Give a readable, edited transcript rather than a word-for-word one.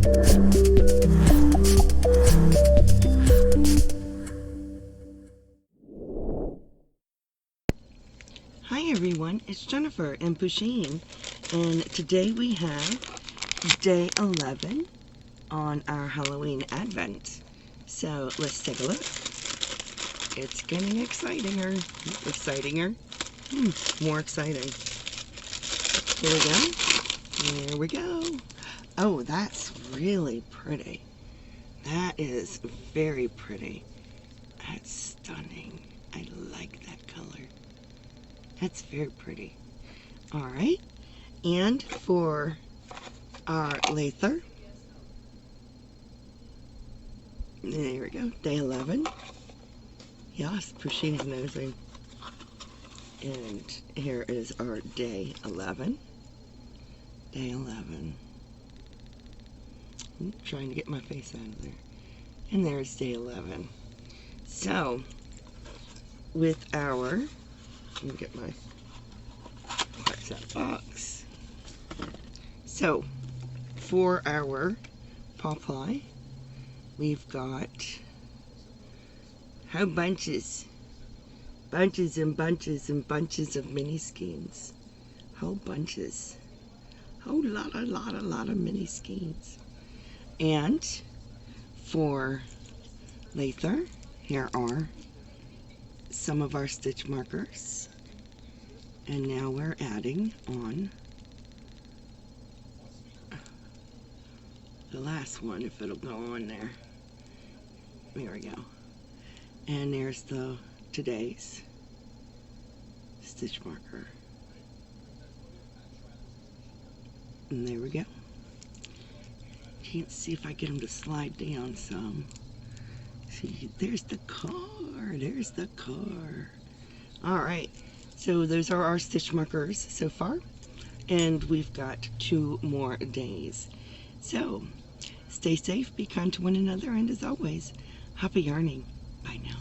Hi everyone, it's Jennifer and Pusheen, and today we have day 11 on our Halloween Advent. So let's take a look. It's getting exciting-er. More exciting. Here we go. Here we go. Oh, that's really pretty. That is very pretty. That's stunning. I like that color. That's very pretty. Alright, and for our lather, there we go, day 11. Yes, Pusheen's nosing. And here is our day 11. Day 11. I'm trying to get my face out of there. And there's day 11. So, with our, let me get my box. So, for our Paw Ply, we've got whole bunches and bunches and bunches of mini skeins. Whole bunches. Whole lot of mini skeins. And for lather, here are some of our stitch markers. And now we're adding on the last one, if it'll go on there. There we go. And there's the today's stitch marker. And there we go. Can't see if I get them to slide down some. See, there's the car. There's the car. All right. So those are our stitch markers so far, and we've got 2 more days. So stay safe, be kind to one another, and as always, happy yarning. Bye now.